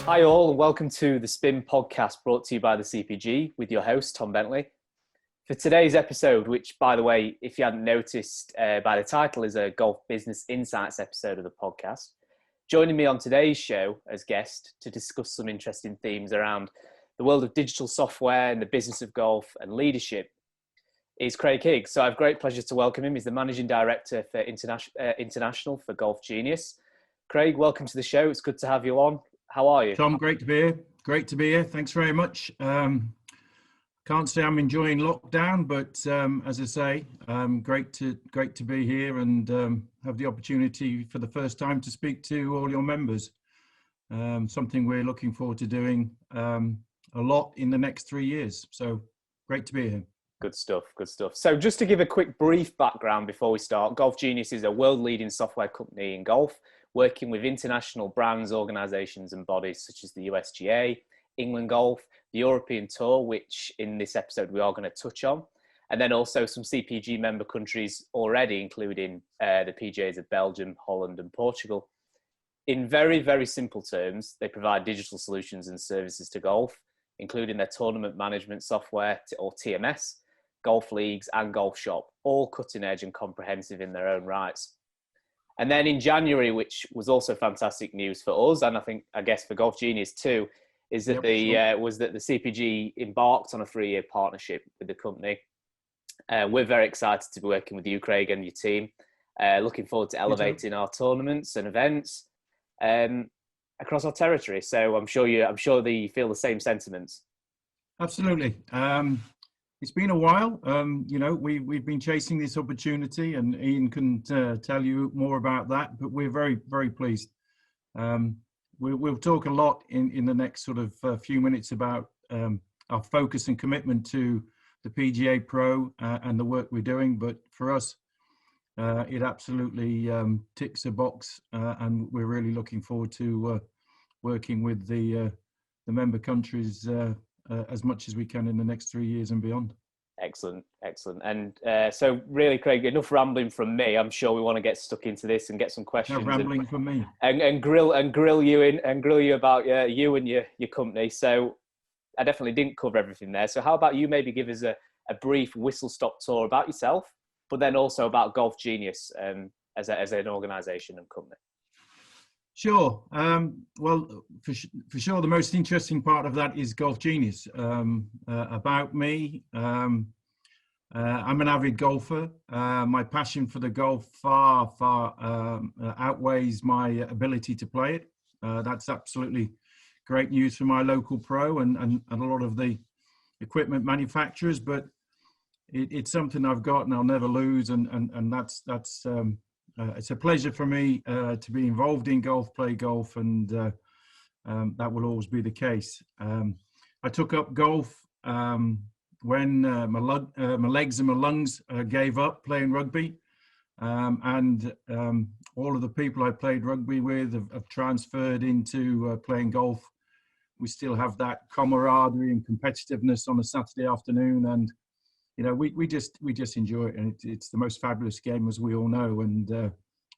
Hi all, and welcome to the Spin podcast brought to you by the CPG with your host, Tom Bentley. For today's episode, which, by the way, if you hadn't noticed by the title, is a Golf Business Insights episode of the podcast, joining me on today's show as guest to discuss some interesting themes around the world of digital software and the business of golf and leadership is Craig Higgs. So I have great pleasure to welcome him. He's the Managing Director for International for Golf Genius. Craig, welcome to the show. It's good to have you on. How are you? Tom, great to be here. Great to be here. Thanks very much. Can't say I'm enjoying lockdown, but as I say, great to be here and have the opportunity for the first time to speak to all your members. Something we're looking forward to doing a lot in the next 3 years. So great to be here. Good stuff, good stuff. So just to give a quick brief background before we start, Golf Genius is a world-leading software company in golf, working with international brands, organisations and bodies such as the USGA, England Golf, the European Tour, which in this episode we are going to touch on, and then also some CPG member countries already, including the PGAs of Belgium, Holland and Portugal. In very, very simple terms, they provide digital solutions and services to golf, including their tournament management software, or TMS, golf leagues and golf shop, all cutting edge and comprehensive in their own rights. And then in January, which was also fantastic news for us, and I guess for Golf Genius too, is that the CPG embarked on a 3-year partnership with the company. We're very excited to be working with you, Craig, and your team. Looking forward to elevating our tournaments and events across our territory. So I'm sure you feel the same sentiments. Absolutely. It's been a while. We've been chasing this opportunity, and Ian can tell you more about that. But we're very, very pleased. We'll talk a lot in the next sort of few minutes about our focus and commitment to the PGA Pro and the work we're doing. But for us, it absolutely ticks a box, and we're really looking forward to working with the member countries as much as we can in the next 3 years and beyond. Excellent. And so really, Craig, enough rambling from me. I'm sure we want to get stuck into this and get some questions. No rambling from me. And grill you about you and your company. So I definitely didn't cover everything there. So how about you maybe give us a brief whistle-stop tour about yourself, but then also about Golf Genius as an organisation and company. Sure. Well, for sure, the most interesting part of that is Golf Genius. About me, I'm an avid golfer. My passion for the golf far outweighs my ability to play it. That's absolutely great news for my local pro and a lot of the equipment manufacturers. But it's something I've got and I'll never lose. And that's it's a pleasure for me to be involved in golf, play golf, and that will always be the case. I took up golf when my legs and my lungs gave up playing rugby, and all of the people I played rugby with have transferred into playing golf. We still have that camaraderie and competitiveness on a Saturday afternoon, and we just enjoy it, and it's the most fabulous game, as we all know, and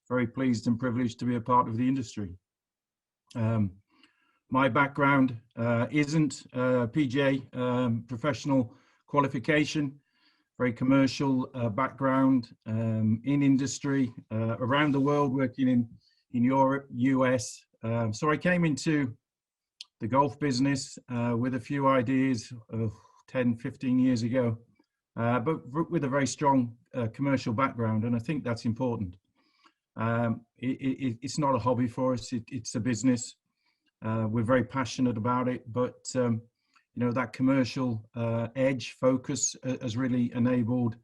very pleased and privileged to be a part of the industry. My background isn't PGA professional qualification, very commercial background in industry around the world, working in Europe, US. So I came into the golf business with a few ideas 10, 15 years ago. But with a very strong commercial background, and I think that's important. It's not a hobby for us; it's a business. We're very passionate about it, but that commercial edge focus has really enabled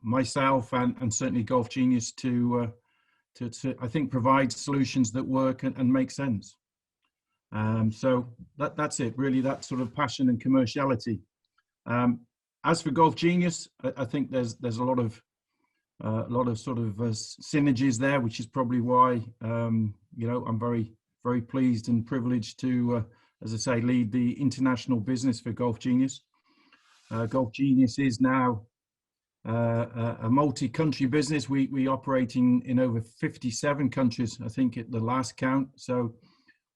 myself and certainly Golf Genius to I think provide solutions that work and make sense. So that's it, really. That sort of passion and commerciality. As for Golf Genius, I think there's a lot of sort of synergies there, which is probably why I'm very pleased and privileged to, as I say, lead the international business for Golf Genius. Golf Genius is now a multi-country business. We operate in over 57 countries, I think, at the last count. So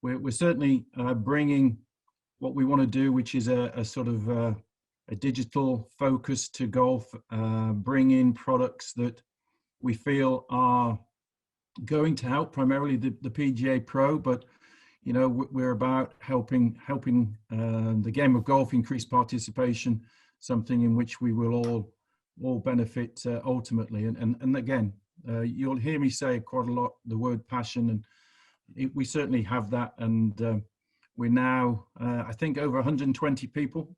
we're certainly bringing what we want to do, which is a sort of a digital focus to golf, bring in products that we feel are going to help primarily the PGA Pro, but you know, we're about helping the game of golf increase participation, something in which we will all benefit ultimately. And again, you'll hear me say quite a lot the word passion, and we certainly have that. And we're now, I think, over 120 people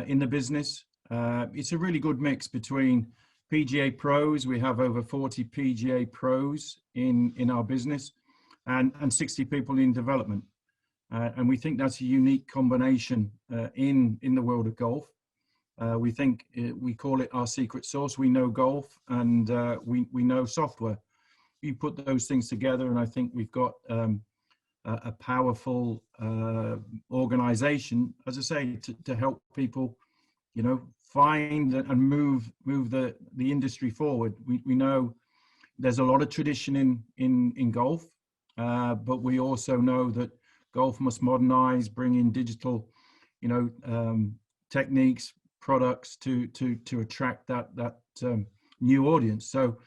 in the business. It's a really good mix between PGA pros. We have over 40 PGA pros in our business, and 60 people in development. And we think that's a unique combination in the world of golf. We think we call it our secret sauce. We know golf, and we know software. You put those things together, and I think we've got a powerful organization, as I say, to help people, you know, find and move the industry forward. We know there's a lot of tradition in golf, but we also know that golf must modernize, bring in digital, you know, techniques, products to attract that new audience. So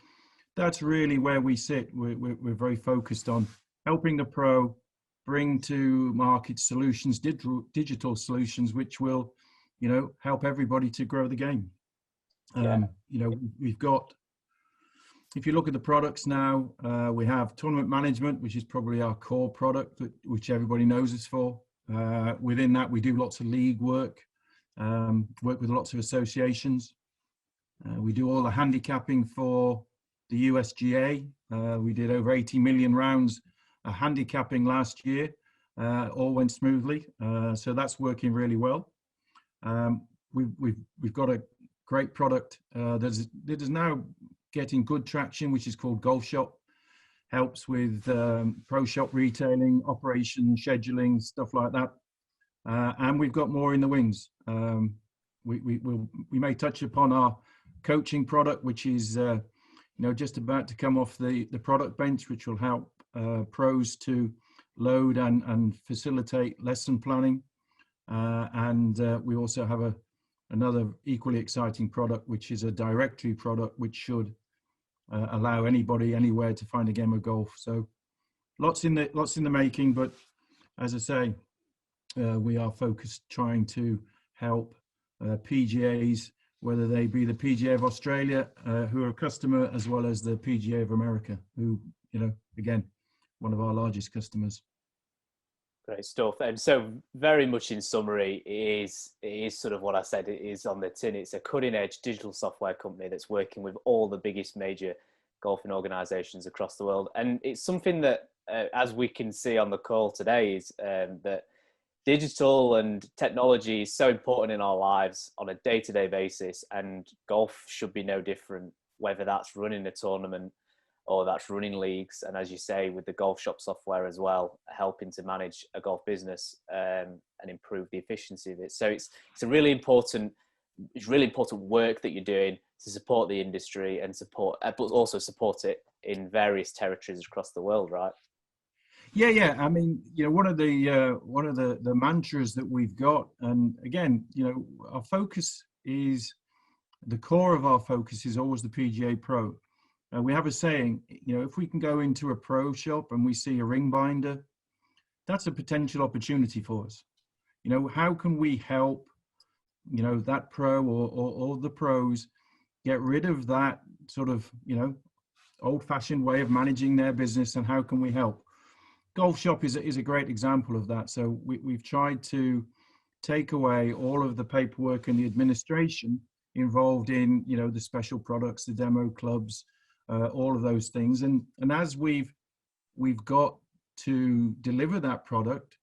that's really where we sit. We're very focused on helping the pro bring to market solutions, digital solutions, which will, you know, help everybody to grow the game. You know, we've got, if you look at the products now, we have tournament management, which is probably our core product, which everybody knows us for. Within that, we do lots of league work, work with lots of associations. We do all the handicapping for the USGA. We did over 80 million rounds of handicapping last year. All went smoothly, so that's working really well. We've got a great product that is now getting good traction, which is called Golf Shop. Helps with pro shop retailing, operation scheduling, stuff like that. And we've got more in the wings. We may touch upon our coaching product, which is you know, just about to come off the product bench, which will help pros to load and facilitate lesson planning. And we also have another equally exciting product, which is a directory product, which should allow anybody anywhere to find a game of golf. So lots in the making, but as I say, we are focused trying to help PGAs, whether they be the PGA of Australia, who are a customer, as well as the PGA of America, who, you know, again, one of our largest customers. Great stuff. And so very much in summary, it is sort of what I said, it is on the tin. It's a cutting edge digital software company that's working with all the biggest major golfing organizations across the world. And it's something that, as we can see on the call today, is that digital and technology is so important in our lives on a day-to-day basis, and golf should be no different, whether that's running a tournament or that's running leagues. And as you say, with the Golf Shop software as well, helping to manage a golf business and improve the efficiency of it. So it's really important work that you're doing to support the industry and but also support it in various territories across the world, right? Yeah. I mean, you know, one of the mantras that we've got, and again, you know, our focus is, the core of our focus is always the PGA Pro. We have a saying, you know, if we can go into a pro shop and we see a ring binder, that's a potential opportunity for us. You know, how can we help, you know, that pro or the pros get rid of that sort of, you know, old-fashioned way of managing their business, and how can we help? Golf Shop is a great example of that. So we've tried to take away all of the paperwork and the administration involved in, you know, the special products, the demo clubs, all of those things. And as we've got to deliver that product,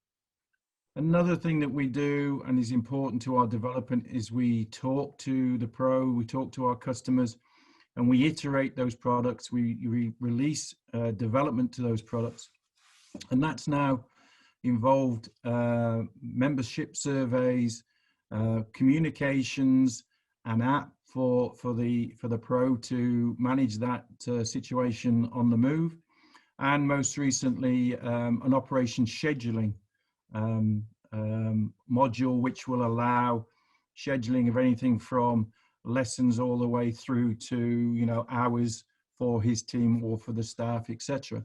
another thing that we do and is important to our development is we talk to the pro, we talk to our customers, and we iterate those products. We release development to those products. And that's now involved membership surveys, communications, an app for the pro to manage that situation on the move. and most recently an operation scheduling module, which will allow scheduling of anything from lessons all the way through to hours for his team or for the staff, etc.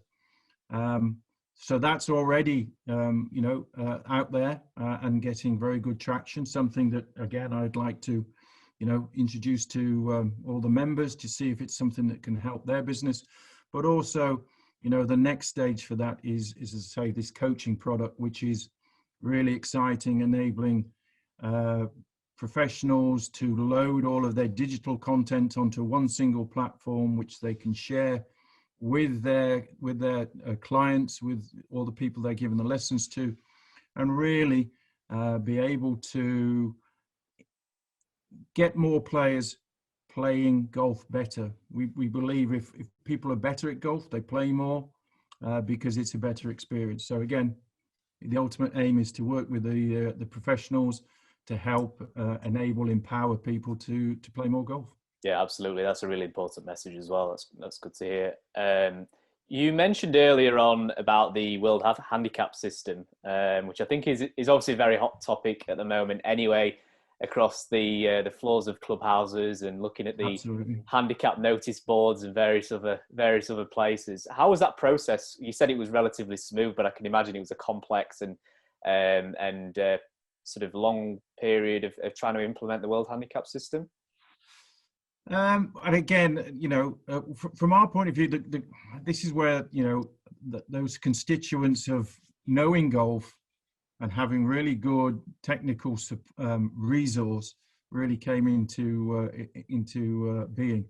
So that's already out there and getting very good traction. Something that again I'd like to introduce to all the members to see if it's something that can help their business. But also, the next stage for that is as I say, this coaching product, which is really exciting, enabling professionals to load all of their digital content onto one single platform, which they can share with their clients, with all the people they're giving the lessons to, and really be able to get more players playing golf better. We believe if people are better at golf, they play more because it's a better experience. So again, the ultimate aim is to work with the professionals to help enable, empower people to play more golf. Yeah, absolutely. That's a really important message as well. That's good to hear. You mentioned earlier on about the World Handicap system, which I think is obviously a very hot topic at the moment anyway, across the floors of clubhouses and looking at the Absolutely. handicap notice boards and various other places. How was that process? You said it was relatively smooth, but I can imagine it was a complex and sort of long period of trying to implement the World Handicap system. And again, from our point of view, this is where those constituents of knowing golf and having really good technical resource really came into being.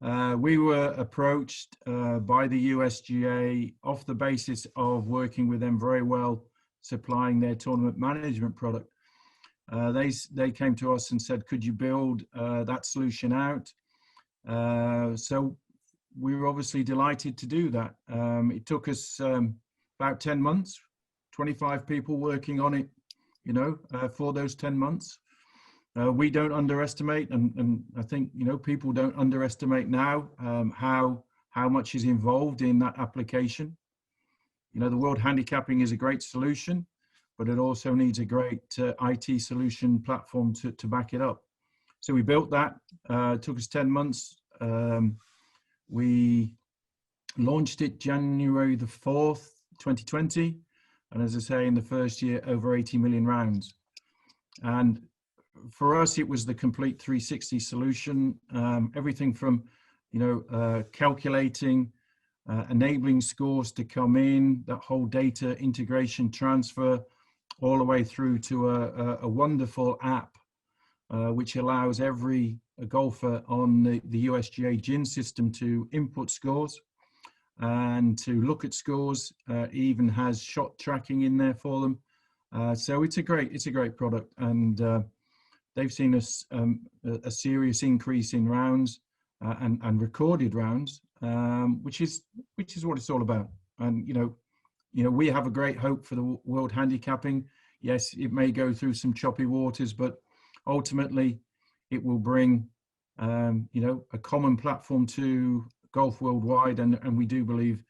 We were approached by the USGA off the basis of working with them very well, supplying their tournament management product. They came to us and said, could you build that solution out? So we were obviously delighted to do that. It took us about 10 months, 25 people working on it, for those 10 months. We don't underestimate, and I think, people don't underestimate now how much is involved in that application. The World Handicapping is a great solution, but it also needs a great IT solution platform to back it up. So we built that. It took us 10 months. We launched it January the 4th, 2020. And as I say, in the first year, over 80 million rounds. And for us, it was the complete 360 solution. Everything from, calculating, enabling scores to come in, that whole data integration transfer, all the way through to a wonderful app, which allows every golfer on the USGA GIN system to input scores and to look at scores. Even has shot tracking in there for them. So it's a great product, and they've seen a serious increase in rounds and recorded rounds, which is what it's all about. And we have a great hope for the World Handicapping. Yes, it may go through some choppy waters, but ultimately it will bring a common platform to golf worldwide, and we do believe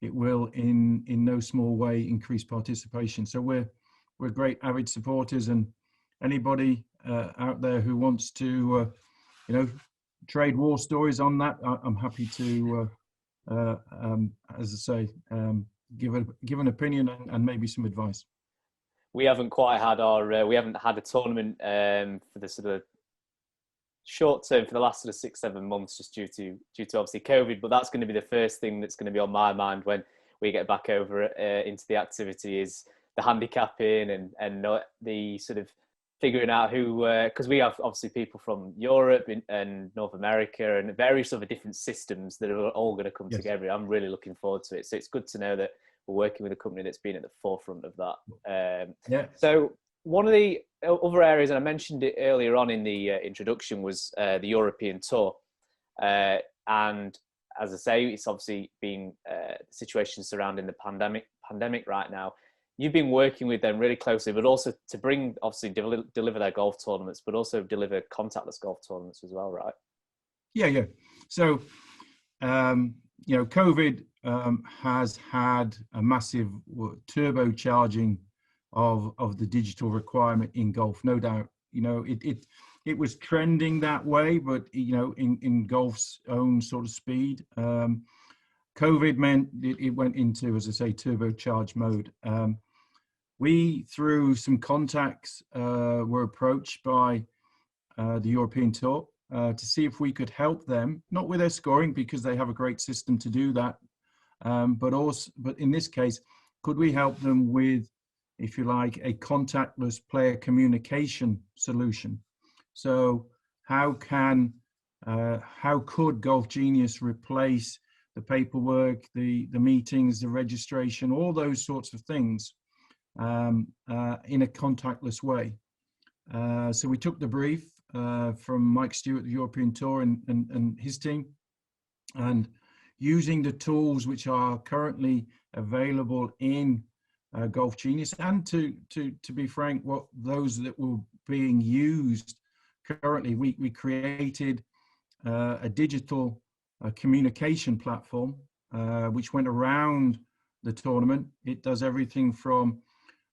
it will in no small way increase participation. So we're great avid supporters, and anybody out there who wants to trade war stories on that, I'm happy to as I say, give an opinion and maybe some advice. We haven't quite had we haven't had a tournament for the sort of short term for the last sort of 6-7 months, just due to obviously COVID. But that's going to be the first thing that's going to be on my mind when we get back over into the activity, is the handicapping and the sort of figuring out who, because we have obviously people from Europe and North America and various other different systems that are all going to come together. I'm really looking forward to it. So it's good to know that we're working with a company that's been at the forefront of that. So one of the other areas, and I mentioned it earlier on in the introduction, was the European Tour. And as I say, it's obviously been the situation surrounding the pandemic right now. You've been working with them really closely, but also to bring, obviously, deliver their golf tournaments, but also deliver contactless golf tournaments as well, right? Yeah. So, COVID has had a massive turbocharging of the digital requirement in golf, no doubt. You know, it was trending that way, but you know, in golf's own sort of speed. COVID meant it went into, as I say, turbocharged mode. We, through some contacts, were approached by the European Tour to see if we could help them, not with their scoring because they have a great system to do that, but in this case, could we help them with, if you like, a contactless player communication solution? So how could Golf Genius replace the paperwork, the meetings, the registration, all those sorts of things in a contactless way? So we took the brief from Mike Stewart, the European Tour, and his team, and using the tools which are currently available in Golf Genius, and to be frank, what those that were being used currently, we created a digital communication platform which went around the tournament. It does everything from,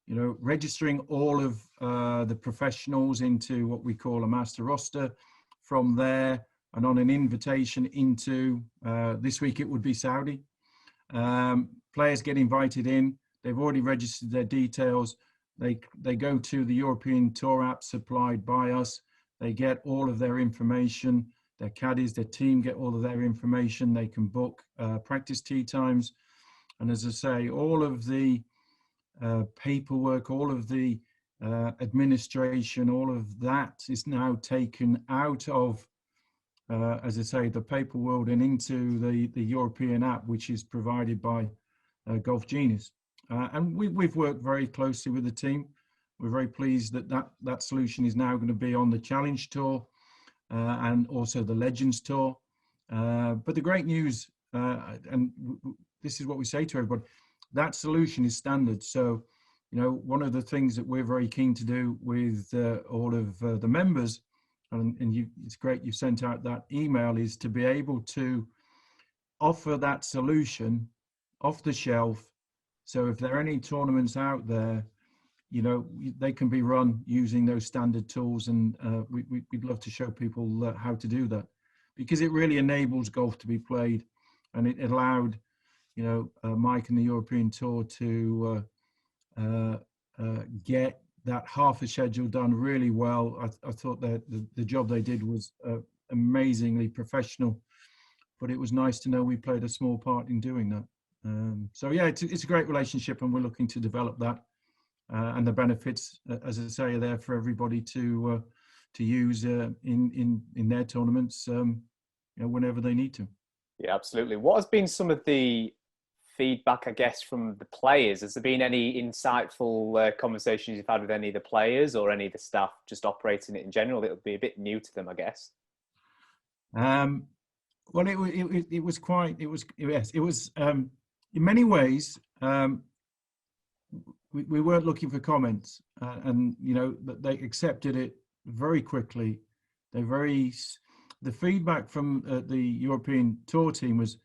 you know, registering all of the professionals into what we call a master roster. From there, and on an invitation into, this week it would be Saudi. Players get invited in. They've already registered their details. They go to the European Tour app supplied by us. They get all of their information. Their caddies, their team get all of their information. They can book practice tee times. And as I say, all of the paperwork, all of the administration, all of that is now taken out of, as I say, the paper world and into the European app, which is provided by Golf Genius. And we've worked very closely with the team. We're very pleased that solution is now going to be on the Challenge Tour and also the Legends Tour. But the great news, and this is what we say to everybody, that solution is standard. So, you know, one of the things that we're very keen to do with all of the members, and it's great you sent out that email, is to be able to offer that solution off the shelf. So if there are any tournaments out there, you know, they can be run using those standard tools, and we'd love to show people how to do that, because it really enables golf to be played, and it allowed, you know, Mike and the European Tour to get that half a schedule done really well. I thought that the job they did was amazingly professional, but it was nice to know we played a small part in doing that. So yeah, it's a great relationship, and we're looking to develop that. And the benefits, as I say, are there for everybody to use in their tournaments, you know, whenever they need to. Yeah, absolutely. What has been some of the feedback, I guess, from the players? Has there been any insightful conversations you've had with any of the players or any of the staff just operating it in general? It'll be a bit new to them, I guess. Well, it was quite. It was in many ways. We weren't looking for comments, and you know, they accepted it very quickly. The feedback from the European Tour team was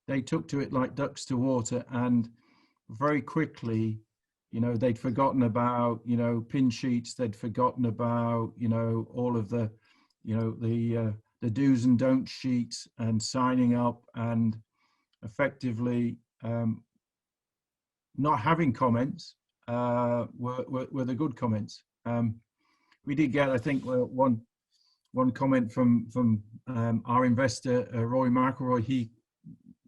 they took to it like ducks to water, and very quickly, you know, they'd forgotten about, you know, pin sheets. They'd forgotten about, you know, all of the, you know, the do's and don'ts sheets, and signing up, and effectively not having comments were the good comments. We did get, I think, one comment from our investor, Roy McIlroy. He,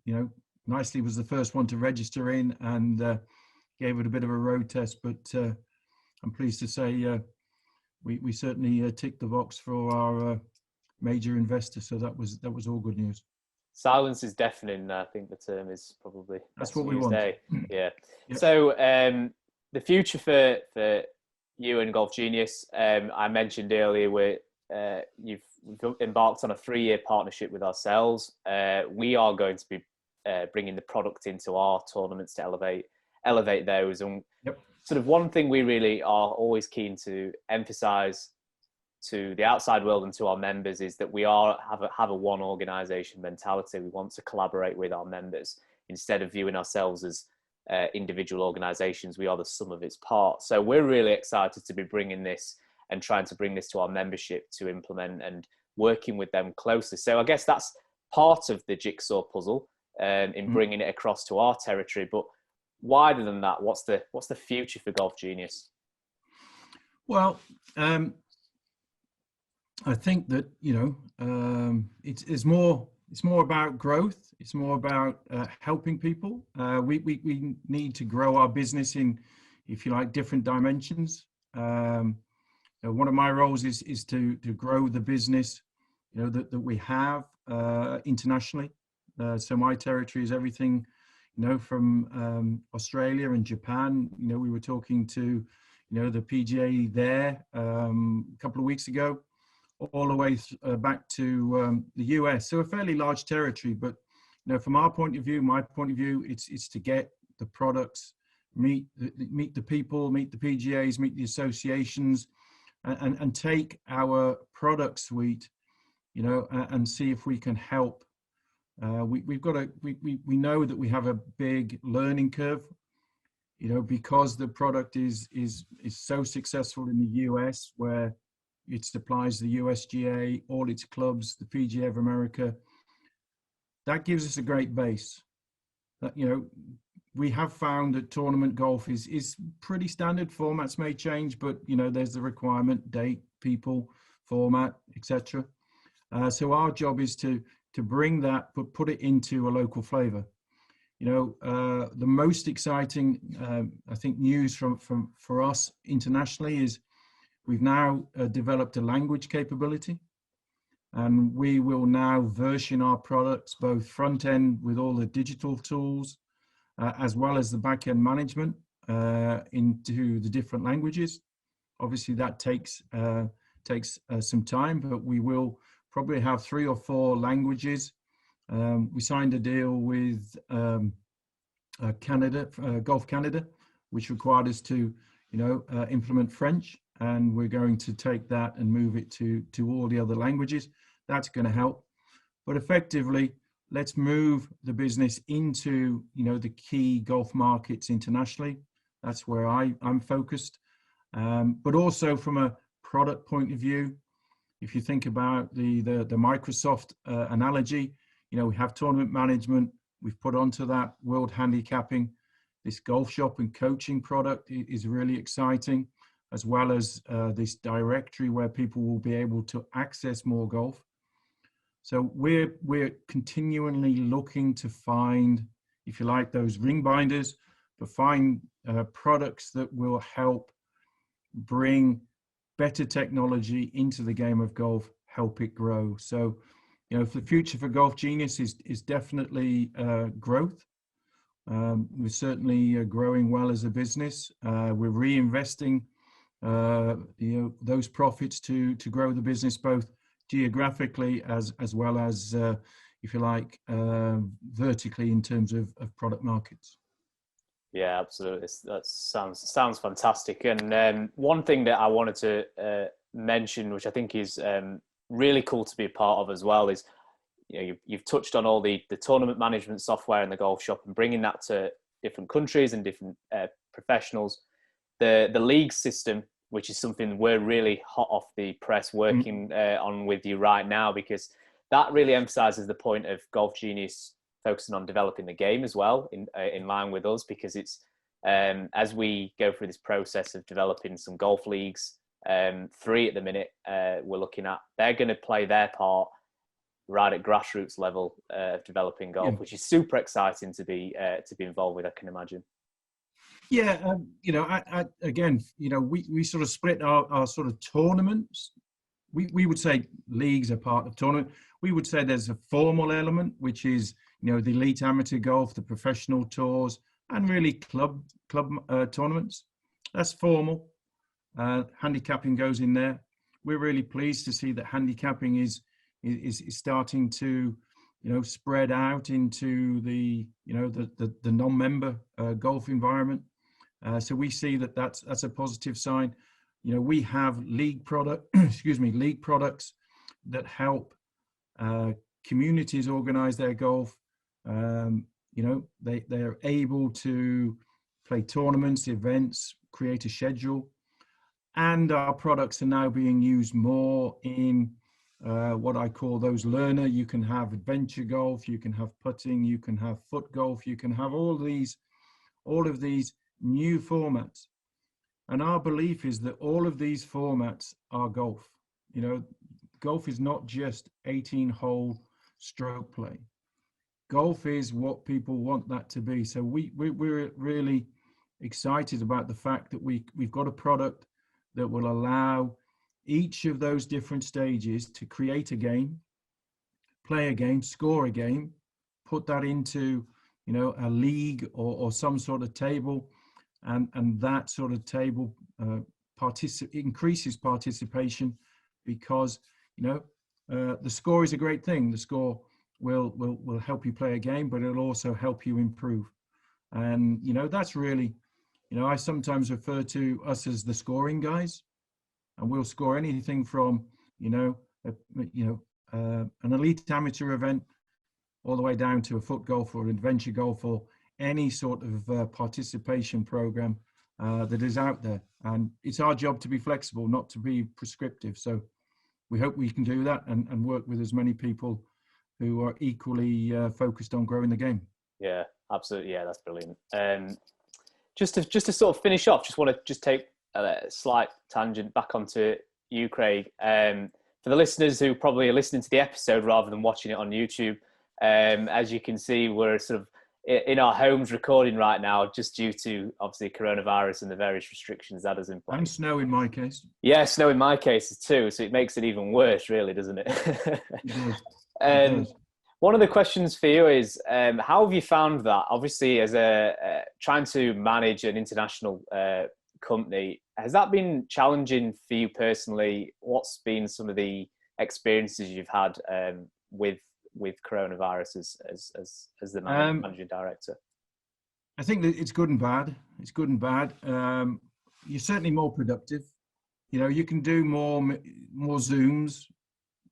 you know, nicely was the first one to register in, and gave it a bit of a road test. But I'm pleased to say we certainly ticked the box for our major investor. So that was all good news. Silence is deafening. I think the term is probably that's what we want. Yeah. Yep. So the future for you and Golf Genius, I mentioned earlier, you've embarked on a 3-year partnership with ourselves. We are going to be bringing the product into our tournaments to elevate those. And yep. Sort of one thing we really are always keen to emphasize to the outside world and to our members is that we have a one organization mentality. We want to collaborate with our members. instead of viewing ourselves as individual organizations. We are the sum of its parts. So we're really excited to be bringing this and trying to bring this to our membership to implement and working with them closely. So I guess that's part of the jigsaw puzzle in bringing it across to our territory. But wider than that, what's the future for Golf Genius? Well, I think that, it's more about growth. It's more about helping people. We need to grow our business in, if you like, different dimensions. One of my roles is to grow the business, that we have internationally. So my territory is everything, from Australia and Japan. We were talking to, the PGA there a couple of weeks ago, all the way back to the US. So a fairly large territory, but from our point of view, my point of view, it's to get the products, meet the people, meet the PGAs, meet the associations, and take our product suite, and see if we can help. We know that we have a big learning curve, because the product is so successful in the US, where it supplies the USGA, all its clubs, the PGA of America. That gives us a great base. We have found that tournament golf is pretty standard. Formats may change, but there's the requirement, date, people, format, etc. So our job is to bring that, but put it into a local flavor. The most exciting, I think, news for us internationally is we've now developed a language capability, and we will now version our products, both front end with all the digital tools, as well as the back end management, into the different languages. Obviously, that takes some time, but we will probably have 3 or 4 languages. We signed a deal with Canada, Golf Canada, which required us to, implement French, and we're going to take that and move it to all the other languages. That's going to help. But effectively, let's move the business into, the key golf markets internationally. That's where I'm focused. But also from a product point of view, if you think about the Microsoft analogy, we have tournament management. We've put onto that world handicapping. This golf shop and coaching product is really exciting, as well as this directory where people will be able to access more golf. So we're continually looking to find, if you like, those ring binders, but find products that will help bring better technology into the game of golf, help it grow. So, the future for Golf Genius is definitely growth. We're certainly growing well as a business. We're reinvesting, those profits to grow the business both geographically as well as, if you like, vertically in terms of product markets. Yeah, absolutely. That sounds fantastic. And one thing that I wanted to mention, which I think is really cool to be a part of as well, is you've touched on all the tournament management software in the golf shop and bringing that to different countries and different professionals. The league system, which is something we're really hot off the press working on with you right now, because that really emphasizes the point of Golf Genius focusing on developing the game as well in line with us, because it's as we go through this process of developing some golf leagues, 3 at the minute we're looking at, they're going to play their part right at grassroots level of developing golf, which is super exciting to be involved with, I can imagine. Yeah, again, we sort of split our sort of tournaments. We would say leagues are part of tournament. We would say there's a formal element, which is, the elite amateur golf, the professional tours, and really club tournaments. That's formal. Handicapping goes in there. We're really pleased to see that handicapping is starting to, spread out into the non-member golf environment. So we see that's a positive sign. We have league products that help communities organize their golf. they're able to play tournaments, events, create a schedule, and our products are now being used more in what I call those learner. You can have adventure golf, you can have putting, you can have foot golf, you can have all of these new formats. And our belief is that all of these formats are golf. Golf is not just 18-hole stroke play. Golf is what people want that to be. So we're really excited about the fact that we've got a product that will allow each of those different stages to create a game, play a game, score a game, put that into a league or some sort of table, and that sort of table increases participation, because the score is a great thing. The score will help you play a game, but it'll also help you improve. And that's really, I sometimes refer to us as the scoring guys, and we'll score anything from an elite amateur event all the way down to a foot golf or adventure golf or any sort of participation program that is out there. And it's our job to be flexible, not to be prescriptive. So we hope we can do that and work with as many people who are equally focused on growing the game. Yeah, absolutely. Yeah, that's brilliant. Just to sort of finish off, just want to take a slight tangent back onto you, Craig. For the listeners who probably are listening to the episode rather than watching it on YouTube, as you can see, we're sort of in our homes recording right now, just due to obviously coronavirus and the various restrictions that is in place. And snow in my case. Yeah, snow in my case too. So it makes it even worse, really, doesn't it? It does. One of the questions for you is, how have you found that? Obviously, as trying to manage an international company, has that been challenging for you personally? What's been some of the experiences you've had with coronavirus as the managing director? I think that it's good and bad. It's good and bad. You're certainly more productive. You can do more Zooms,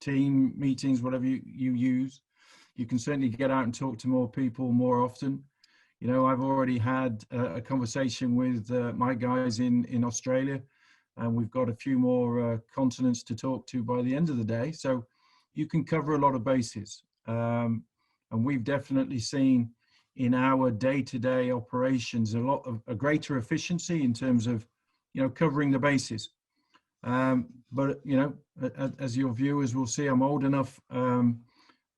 team meetings, whatever you use. You can certainly get out and talk to more people more often. I've already had a conversation with my guys in Australia, and we've got a few more continents to talk to by the end of the day. So you can cover a lot of bases. And we've definitely seen in our day-to-day operations a greater efficiency in terms of, covering the bases. But, as your viewers will see, I'm old enough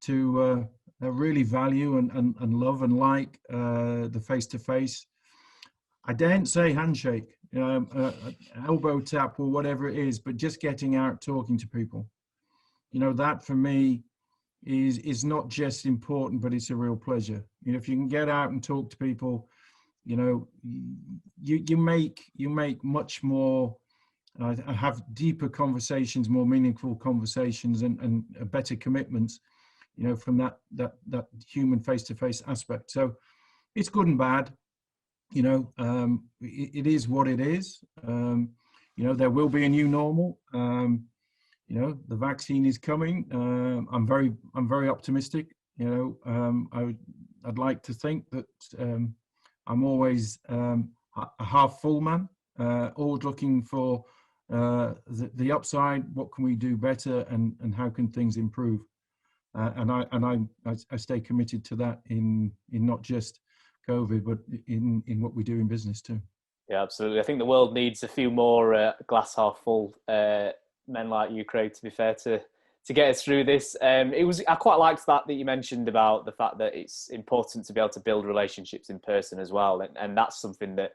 to really value and love and like the face-to-face. I daren't say handshake, elbow tap or whatever it is, but just getting out, talking to people. That for me is not just important, but it's a real pleasure. If you can get out and talk to people, you make much more, have deeper conversations, more meaningful conversations, and better commitments, from that human face-to-face aspect. So it's good and bad. It is what it is. There will be a new normal. The vaccine is coming. I'm very optimistic. I'd like to think that I'm always a half full man, always looking for the upside. What can we do better, and how can things improve? And I stay committed to that in not just COVID, but in what we do in business too. Yeah, absolutely. I think the world needs a few more glass half full men like you, Craig, to be fair, to get us through this. I quite liked that you mentioned about the fact that it's important to be able to build relationships in person as well, and that's something that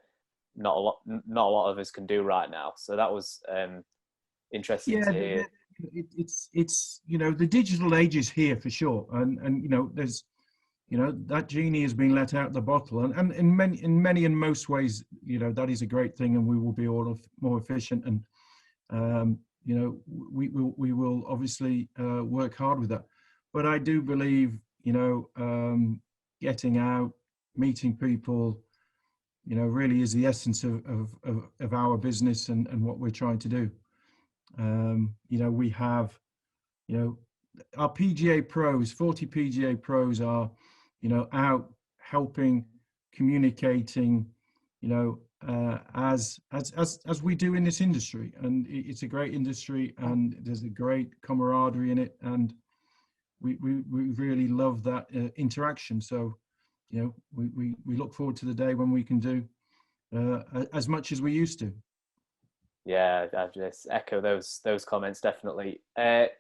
not a lot of us can do right now. So that was interesting to hear. It's the digital age is here for sure, and there's that genie has been let out the bottle, and in many and most ways, that is a great thing, and we will be all more efficient, and we will obviously work hard with that. But I do believe getting out, meeting people, really is the essence of our business and what we're trying to do. We have our PGA pros, 40 PGA pros are out helping, communicating, as we do in this industry. And it's a great industry, and there's a great camaraderie in it, and we really love that interaction. So, we look forward to the day when we can do as much as we used to. Yeah, I just echo those comments, definitely.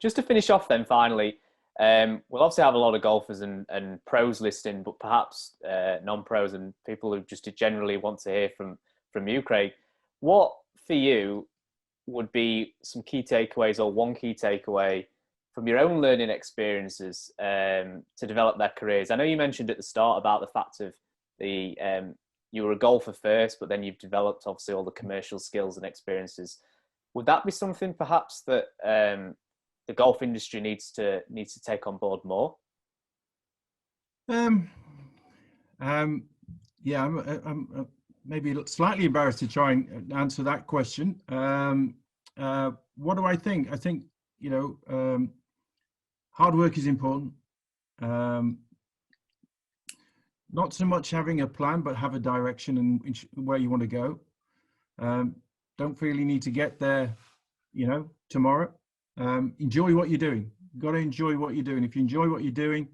Just to finish off then, finally, we'll obviously have a lot of golfers and pros listening, but perhaps non-pros and people who just generally want to hear from you, Craig. What for you would be some key takeaways, or one key takeaway from your own learning experiences to develop their careers? I know you mentioned at the start about the fact of you were a golfer first, but then you've developed obviously all the commercial skills and experiences. Would that be something perhaps that the golf industry needs to take on board more? Yeah, I'm maybe slightly embarrassed to try and answer that question. What do I think? I think, hard work is important. Not so much having a plan, but have a direction and where you want to go. Don't really need to get there, tomorrow. Enjoy what you're doing. You've got to enjoy what you're doing. If you enjoy what you're doing,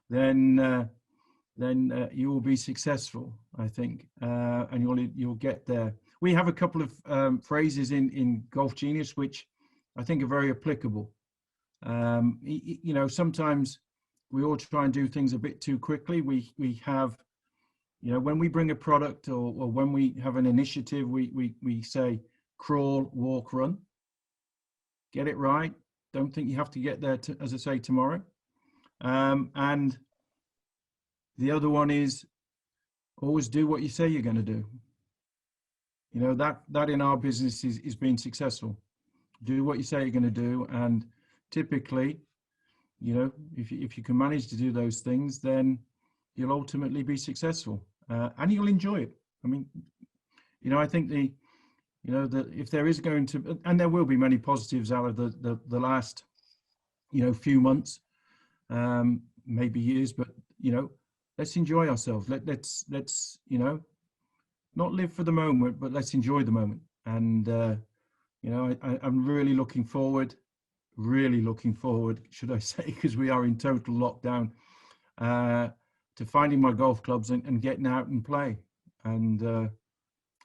then you will be successful, I think, and you'll get there. We have a couple of phrases in Golf Genius which I think are very applicable. Sometimes we all try and do things a bit too quickly. We have, when we bring a product or when we have an initiative, we say crawl, walk, run. Get it right. Don't think you have to get there, as I say, tomorrow. And the other one is always do what you say you're going to do. That in our business is being successful. Do what you say you're going to do, and typically, if you can manage to do those things, then you'll ultimately be successful, and you'll enjoy it. I mean, I think that if there is going to, and there will be many positives out of the last, few months, maybe years, but let's enjoy ourselves. Let's not live for the moment, but let's enjoy the moment. And I'm really looking forward, should I say, because we are in total lockdown, to finding my golf clubs and getting out and play. And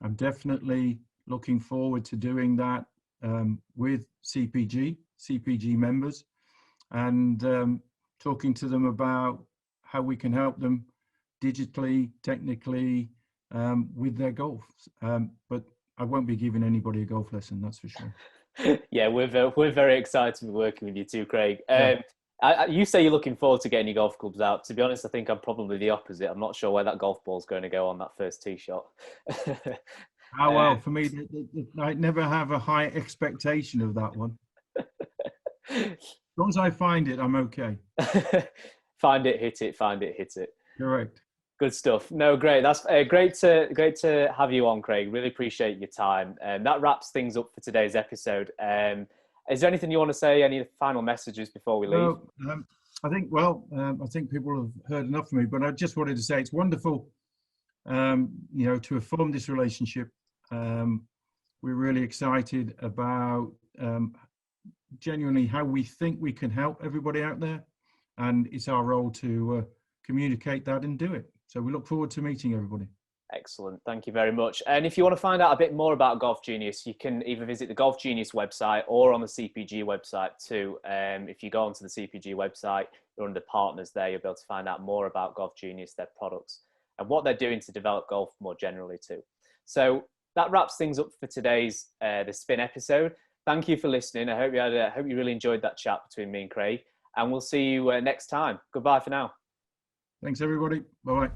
I'm definitely looking forward to doing that with CPG members, and talking to them about how we can help them digitally, technically, with their golf. But I won't be giving anybody a golf lesson, that's for sure. Yeah, we're very excited to be working with you too, Craig. You say you're looking forward to getting your golf clubs out. To be honest, I think I'm probably the opposite. I'm not sure where that golf ball's going to go on that first tee shot. Well, for me, I never have a high expectation of that one. As long as I find it, I'm okay. Find it, hit it. Find it, hit it. Correct. Good stuff. No, great. That's great to have you on, Craig. Really appreciate your time. And that wraps things up for today's episode. Is there anything you want to say? Any final messages before we leave? I think people have heard enough from me, but I just wanted to say it's wonderful, to have formed this relationship. We're really excited about genuinely how we think we can help everybody out there, and it's our role to communicate that and do it. So we look forward to meeting everybody. Excellent. Thank you very much. And if you want to find out a bit more about Golf Genius, you can either visit the Golf Genius website or on the CPG website too. If you go onto the CPG website, you're under partners there, you'll be able to find out more about Golf Genius, their products, and what they're doing to develop golf more generally too. So that wraps things up for today's the Spin episode. Thank you for listening. I hope you really enjoyed that chat between me and Craig, and we'll see you next time. Goodbye for now. Thanks, everybody. Bye-bye.